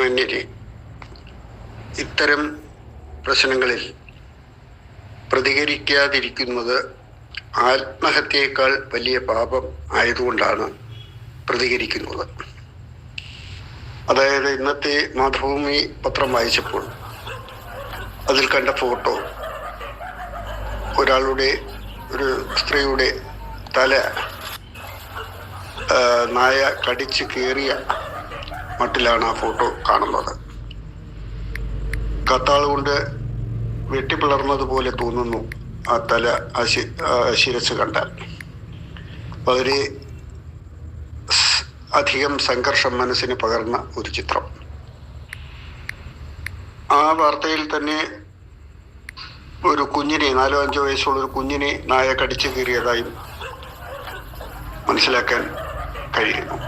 ബഹുമാന്യരെ, ഇത്തരം പ്രശ്നങ്ങളിൽ പ്രതികരിക്കാതിരിക്കുന്നത് ആത്മഹത്യയേക്കാൾ വലിയ പാപം ആയതുകൊണ്ടാണ് പ്രതികരിക്കുന്നത്. അതായത് ഇന്നത്തെ മാതൃഭൂമി പത്രം വായിച്ചപ്പോൾ അതിൽ കണ്ട ഫോട്ടോ ഒരു സ്ത്രീയുടെ തല നായ കടിച്ച് കീറിയ മട്ടിലാണ് ആ ഫോട്ടോ കാണുന്നത്. കത്താളുകൊണ്ട് വെട്ടിപ്പിളർന്നതുപോലെ തോന്നുന്നു ആ തല, ശിരസ് കണ്ടാൽ. വളരെ അധികം സംഘർഷം മനസ്സിന് പകർന്ന ഒരു ചിത്രം. ആ വാർത്തയിൽ തന്നെ ഒരു കുഞ്ഞിനെ, 4-5 വയസ്സുള്ള ഒരു കുഞ്ഞിനെ നായ കടിച്ചു കീറിയതായും മനസ്സിലാക്കാൻ കഴിയുന്നു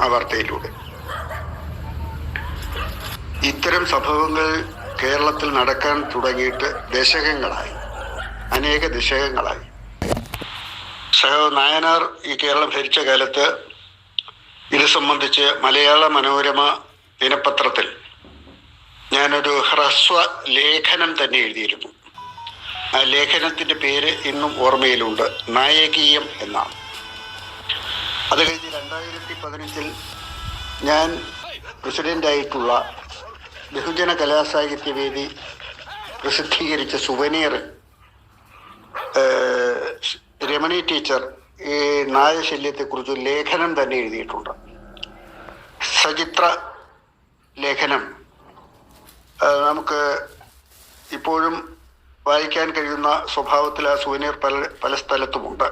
ആ വാർത്തയിലൂടെ. ഇത്തരം സംഭവങ്ങൾ കേരളത്തിൽ നടക്കാൻ തുടങ്ങിയിട്ട് ദശകങ്ങളായി, അനേക ദശകങ്ങളായി. നായനാർ ഈ കേരളം ഭരിച്ച കാലത്ത് ഇത് സംബന്ധിച്ച് മലയാള മനോരമ ദിനപത്രത്തിൽ ഞാനൊരു ഹ്രസ്വ ലേഖനം തന്നെ എഴുതിയിരുന്നു. ആ ലേഖനത്തിൻ്റെ പേര് ഇന്നും ഓർമ്മയിലുണ്ട്, നായകീയം എന്നാണ്. അത് കഴിഞ്ഞ് 2015 ഞാൻ പ്രസിഡൻ്റായിട്ടുള്ള ബഹുജന കലാസാഹിത്യവേദി പ്രസിദ്ധീകരിച്ച സുവനീർ രമണി ടീച്ചർ ഈ നായശല്യത്തെക്കുറിച്ച് ലേഖനം തന്നെ എഴുതിയിട്ടുണ്ട്. സചിത്ര ലേഖനം നമുക്ക് ഇപ്പോഴും വായിക്കാൻ കഴിയുന്ന സ്വഭാവത്തിൽ ആ സുവനീർ പല സ്ഥലത്തുമുണ്ട്.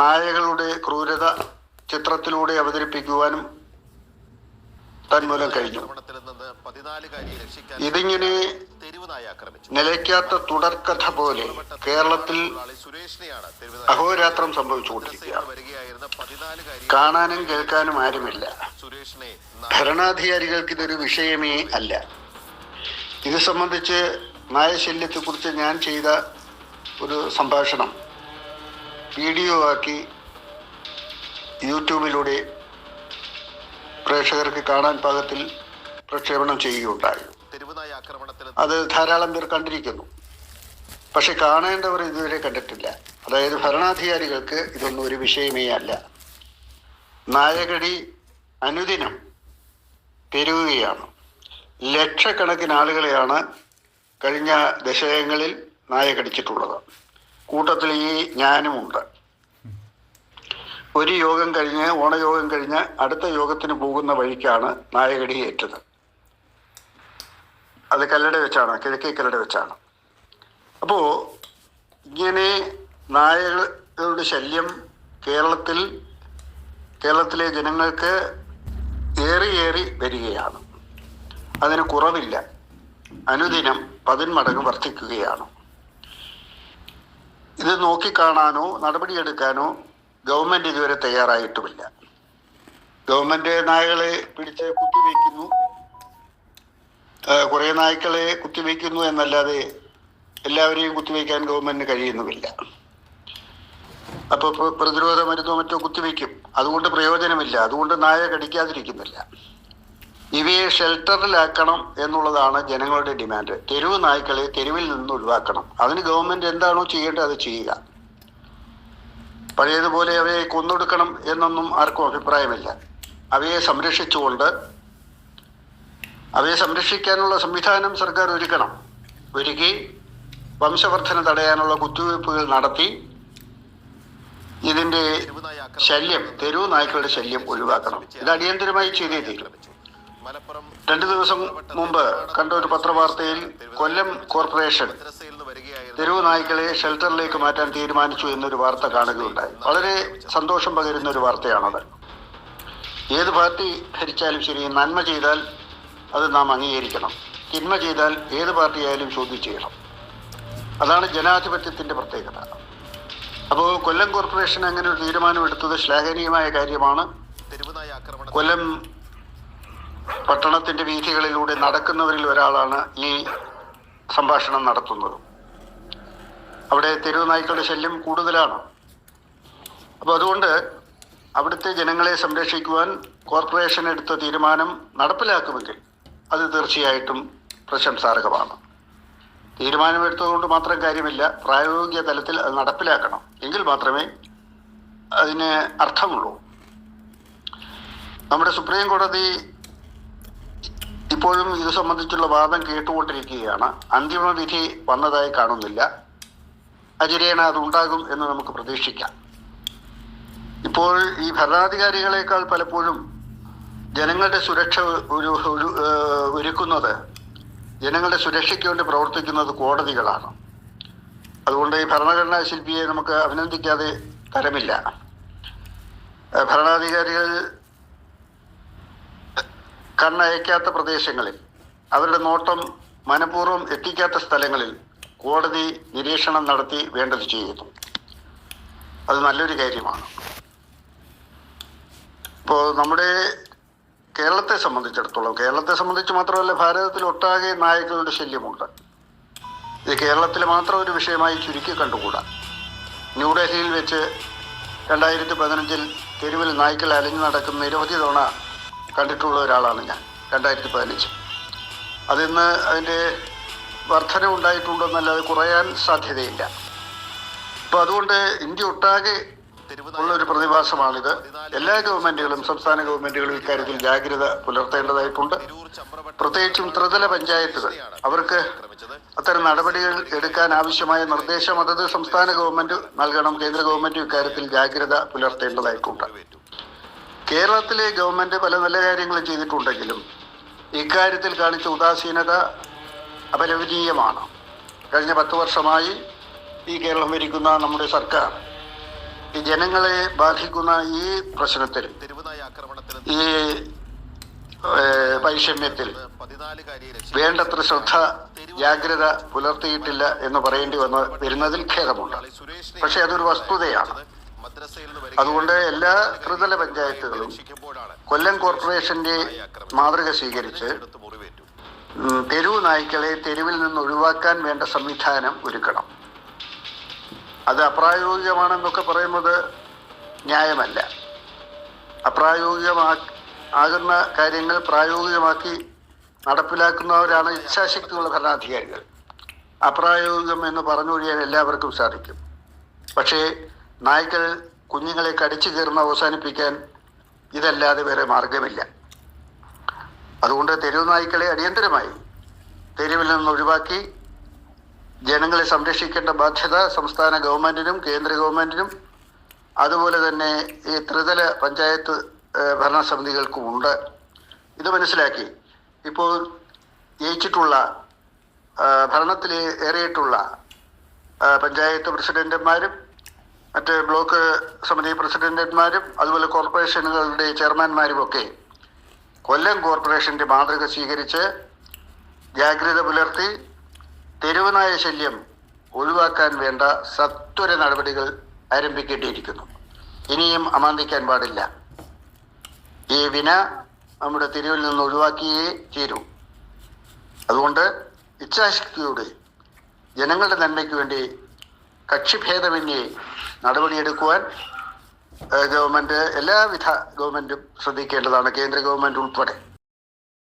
നായകളുടെ ക്രൂരത ചിത്രത്തിലൂടെ അവതരിപ്പിക്കുവാനും തന്മൂലം കഴിഞ്ഞു. ഇതിങ്ങനെ നിലയ്ക്കാത്ത തുടർക്കഥ പോലെ കേരളത്തിൽ അഹോരാത്രം സംഭവിച്ചുകൊണ്ടിരിക്കുകയാണ്. കാണാനും കേൾക്കാനും ആരുമില്ല. ഭരണാധികാരികൾക്ക് ഇതൊരു വിഷയമേ അല്ല. ഇത് സംബന്ധിച്ച് നായശല്യത്തെക്കുറിച്ച് ഞാൻ ചെയ്ത ഒരു സംഭാഷണം വീഡിയോ ആക്കി യൂട്യൂബിലൂടെ പ്രേക്ഷകർക്ക് കാണാൻ പാകത്തിൽ പ്രക്ഷേപണം ചെയ്യുകയുണ്ടായി. അത് ധാരാളം പേർ കണ്ടിരിക്കുന്നു. പക്ഷെ കാണേണ്ടവർ ഇതുവരെ കണ്ടിട്ടില്ല. അതായത് ഭരണാധികാരികൾക്ക് ഇതൊന്നും ഒരു വിഷയമേ അല്ല. നായകടി അനുദിനം പെരുകുകയാണ്. ലക്ഷക്കണക്കിന് ആളുകളെയാണ് കഴിഞ്ഞ ദശകങ്ങളിൽ നായ കടിച്ചിട്ടുള്ളത്. കൂട്ടത്തിൽ ഈ ഞാനുമുണ്ട്. ഒരു യോഗം കഴിഞ്ഞ്, ഓണയോഗം കഴിഞ്ഞ് അടുത്ത യോഗത്തിന് പോകുന്ന വഴിക്കാണ് നായകടി ഏറ്റത്. അത് കല്ലട വെച്ചാണ്, കിഴക്കേ കല്ലട വെച്ചാണ്. അപ്പോൾ ഇങ്ങനെ നായകളുടെ ശല്യം കേരളത്തിലെ ജനങ്ങൾക്ക് ഏറി വരികയാണ്. അതിന് കുറവില്ല. അനുദിനം 10 മടങ്ങ് വർദ്ധിക്കുകയാണ്. ഇത് നോക്കിക്കാണാനോ നടപടിയെടുക്കാനോ ഗവൺമെൻറ് ഇതുവരെ തയ്യാറായിട്ടുമില്ല. ഗവൺമെൻറ് നായകളെ പിടിച്ച് കുത്തിവയ്ക്കുന്നു, കുറേ നായ്ക്കളെ കുത്തിവയ്ക്കുന്നു എന്നല്ലാതെ എല്ലാവരെയും കുത്തിവയ്ക്കാൻ ഗവൺമെൻറ്റിന് കഴിയുന്നുമില്ല. അപ്പോൾ പ്രതിരോധ മരുന്നോ മറ്റോ കുത്തിവയ്ക്കും. അതുകൊണ്ട് പ്രയോജനമില്ല. അതുകൊണ്ട് നായ കടിക്കാതിരിക്കുന്നില്ല. ഇവയെ ഷെൽട്ടറിലാക്കണം എന്നുള്ളതാണ് ജനങ്ങളുടെ ഡിമാൻഡ്. തെരുവ് നായ്ക്കളെ തെരുവിൽ നിന്ന് ഒഴിവാക്കണം. അതിന് ഗവൺമെൻറ് എന്താണോ ചെയ്യേണ്ടത് അത് ചെയ്യുക. പഴയതുപോലെ അവയെ കൊന്നൊടുക്കണം എന്നൊന്നും ആർക്കും അഭിപ്രായമില്ല. അവയെ സംരക്ഷിക്കാനുള്ള സംവിധാനം സർക്കാർ ഒരുക്കി വംശവർധന തടയാനുള്ള കുത്തിവയ്പ്പുകൾ നടത്തി ഇതിൻ്റെ ശല്യം, തെരുവ് നായ്ക്കളുടെ ശല്യം ഒഴിവാക്കണം. ഇത് അടിയന്തരമായി ചെയ്തേ തീരും. 2 ദിവസം മുമ്പ് കണ്ട ഒരു പത്രവാർത്തയിൽ കൊല്ലം കോർപ്പറേഷൻ തെരുവ് നായ്ക്കളെ ഷെൽട്ടറിലേക്ക് മാറ്റാൻ തീരുമാനിച്ചു എന്നൊരു വാർത്ത കാണുകയുണ്ടായി. വളരെ സന്തോഷം പകരുന്ന ഒരു വാർത്തയാണത്. ഏത് പാർട്ടി ഭരിച്ചാലും ശരി, നന്മ ചെയ്താൽ അത് നാം അംഗീകരിക്കണം. തിന്മ ചെയ്താൽ ഏത് പാർട്ടിയായാലും ചോദ്യം ചെയ്യണം. അതാണ് ജനാധിപത്യത്തിൻ്റെ പ്രത്യേകത. അപ്പോൾ കൊല്ലം കോർപ്പറേഷൻ അങ്ങനെ ഒരു തീരുമാനമെടുത്തത് ശ്ലാഘനീയമായ കാര്യമാണ്. കൊല്ലം പട്ടണത്തിൻ്റെ വീഥികളിലൂടെ നടക്കുന്നവരിൽ ഒരാളാണ് ഈ സംഭാഷണം നടത്തുന്നത്. അവിടെ തെരുവ് നായ്ക്കളുടെ ശല്യം കൂടുതലാണ്. അപ്പോൾ അതുകൊണ്ട് അവിടുത്തെ ജനങ്ങളെ സംരക്ഷിക്കുവാൻ കോർപ്പറേഷൻ എടുത്ത തീരുമാനം നടപ്പിലാക്കുമെങ്കിൽ അത് തീർച്ചയായിട്ടും പ്രശംസാർഹമാണ്. തീരുമാനമെടുത്തതുകൊണ്ട് മാത്രം കാര്യമില്ല, പ്രായോഗിക തലത്തിൽ അത് നടപ്പിലാക്കണം. എങ്കിൽ മാത്രമേ അതിന് അർത്ഥമുള്ളൂ. നമ്മുടെ സുപ്രീം കോടതി ഇപ്പോഴും ഇത് സംബന്ധിച്ചുള്ള വാദം കേട്ടുകൊണ്ടിരിക്കുകയാണ്. അന്തിമ വിധി വന്നതായി കാണുന്നില്ല. അചിരേണ അതുണ്ടാകും എന്ന് നമുക്ക് പ്രതീക്ഷിക്കാം. ഇപ്പോൾ ഈ ഭരണാധികാരികളെക്കാൾ പലപ്പോഴും ജനങ്ങളുടെ സുരക്ഷ ഒരുക്കുന്നത്, ജനങ്ങളുടെ സുരക്ഷയ്ക്ക് വേണ്ടി പ്രവർത്തിക്കുന്നത് കോടതികളാണ്. അതുകൊണ്ട് ഈ ഭരണഘടനാ ശില്പിയെ നമുക്ക് അഭിനന്ദിക്കാതെ തരമില്ല. ഭരണാധികാരികൾ കണ്ണയക്കാത്ത പ്രദേശങ്ങളിൽ, അവരുടെ നോട്ടം മനഃപൂർവ്വം എത്തിക്കാത്ത സ്ഥലങ്ങളിൽ കോടതി നിരീക്ഷണം നടത്തി വേണ്ടത് ചെയ്യുന്നു. അത് നല്ലൊരു കാര്യമാണ്. ഇപ്പോൾ നമ്മുടെ കേരളത്തെ സംബന്ധിച്ച് മാത്രമല്ല, ഭാരതത്തിൽ ഒട്ടാകെ നായ്ക്കളുടെ ശല്യമുണ്ട്. ഇത് കേരളത്തിൽ മാത്രം ഒരു വിഷയമായി ചുരുക്കി കണ്ടുകൂടാ. ന്യൂഡൽഹിയിൽ വെച്ച് 2015 തെരുവിൽ നായ്ക്കൾ അലഞ്ഞു നടക്കുന്ന നിരവധി തവണ കണ്ടിട്ടുള്ള ഒരാളാണ് ഞാൻ. 2015 അതിന്ന് അതിൻ്റെ വർധന ഉണ്ടായിട്ടുണ്ടെന്നല്ലാതെ കുറയാൻ സാധ്യതയില്ല. അപ്പോൾ അതുകൊണ്ട് ഇന്ത്യ ഒട്ടാകെ ഉള്ളൊരു പ്രതിഭാസമാണിത്. എല്ലാ ഗവൺമെൻറ്റുകളും, സംസ്ഥാന ഗവൺമെൻറ്റുകളും ഇക്കാര്യത്തിൽ ജാഗ്രത പുലർത്തേണ്ടതായിട്ടുണ്ട്. പ്രത്യേകിച്ചും ത്രിതല പഞ്ചായത്തുകൾ, അവർക്ക് അത്തരം നടപടികൾ എടുക്കാൻ ആവശ്യമായ നിർദ്ദേശം അതത് സംസ്ഥാന ഗവൺമെൻറ് നൽകണം. കേന്ദ്ര ഗവൺമെൻറ് ഇക്കാര്യത്തിൽ ജാഗ്രത പുലർത്തേണ്ടതായിട്ടുണ്ട്. കേരളത്തിലെ ഗവൺമെൻറ് പല നല്ല കാര്യങ്ങളും ചെയ്തിട്ടുണ്ടെങ്കിലും ഇക്കാര്യത്തിൽ കാണിച്ച ഉദാസീനത അപലപനീയമാണ്. കഴിഞ്ഞ 10 വർഷമായി ഈ കേരളം ഭരിക്കുന്ന നമ്മുടെ സർക്കാർ ഈ ജനങ്ങളെ ബാധിക്കുന്ന ഈ പ്രശ്നത്തിൽ, ഈ വൈഷമ്യത്തിൽ വേണ്ടത്ര ശ്രദ്ധ, ജാഗ്രത പുലർത്തിയിട്ടില്ല എന്ന് പറയേണ്ടി വരുന്നതിൽ ഖേദമുണ്ട്. പക്ഷെ അതൊരു വസ്തുതയാണ്. അതുകൊണ്ട് എല്ലാ ത്രിതല പഞ്ചായത്തുകളും കൊല്ലം കോർപ്പറേഷന്റെ മാതൃക സ്വീകരിച്ച് തെരുവ് നായ്ക്കളെ തെരുവിൽ നിന്ന് ഒഴിവാക്കാൻ വേണ്ട സംവിധാനം ഒരുക്കണം. അത് അപ്രായോഗികമാണെന്നൊക്കെ പറയുന്നത് ന്യായമല്ല. ആകുന്ന കാര്യങ്ങൾ പ്രായോഗികമാക്കി നടപ്പിലാക്കുന്നവരാണ് ഇച്ഛാശക്തിയുള്ള ഭരണാധികാരികൾ. അപ്രായോഗികം എന്ന് പറഞ്ഞൊഴിയാൻ എല്ലാവർക്കും സാധിക്കും. പക്ഷേ നായ്ക്കൾ കുഞ്ഞുങ്ങളെ കടിച്ചു കീർന്ന് അവസാനിപ്പിക്കാൻ ഇതല്ലാതെ വേറെ മാർഗമില്ല. അതുകൊണ്ട് തെരുവ് നായ്ക്കളെ അടിയന്തരമായി തെരുവിൽ നിന്ന് ഒഴിവാക്കി ജനങ്ങളെ സംരക്ഷിക്കേണ്ട ബാധ്യത സംസ്ഥാന ഗവൺമെൻറ്റിനും കേന്ദ്ര ഗവൺമെൻറ്റിനും അതുപോലെ തന്നെ ഈ ത്രിതല പഞ്ചായത്ത് ഭരണസമിതികൾക്കും ഉണ്ട്. ഇത് മനസ്സിലാക്കി ഇപ്പോൾ ജയിച്ചിട്ടുള്ള, ഭരണത്തിൽ ഏറിയിട്ടുള്ള പഞ്ചായത്ത് പ്രസിഡന്റുമാരും മറ്റ് ബ്ലോക്ക് സമിതി പ്രസിഡന്റുമാരും അതുപോലെ കോർപ്പറേഷനുകളുടെ ചെയർമാൻമാരുമൊക്കെ കൊല്ലം കോർപ്പറേഷന്റെ മാതൃക സ്വീകരിച്ച് ജാഗ്രത പുലർത്തി തെരുവ് നായ ശല്യം ഒഴിവാക്കാൻ വേണ്ട സത്വര നടപടികൾ ആരംഭിക്കേണ്ടിയിരിക്കുന്നു. ഇനിയും അമാന്തിക്കാൻ പാടില്ല. ഈ വിന നമ്മുടെ തെരുവിൽ നിന്ന് ഒഴിവാക്കിയേ തീരൂ. അതുകൊണ്ട് ഇച്ഛാശക്തിയോടെ ജനങ്ങളുടെ നന്മയ്ക്ക് വേണ്ടി കക്ഷിഭേദമന്യേ നടപടിയെടുക്കുവാൻ ഗവൺമെൻറ്, എല്ലാവിധ ഗവൺമെൻറ്റും ശ്രദ്ധിക്കേണ്ടതാണ്, കേന്ദ്ര ഗവൺമെൻറ് ഉൾപ്പെടെ.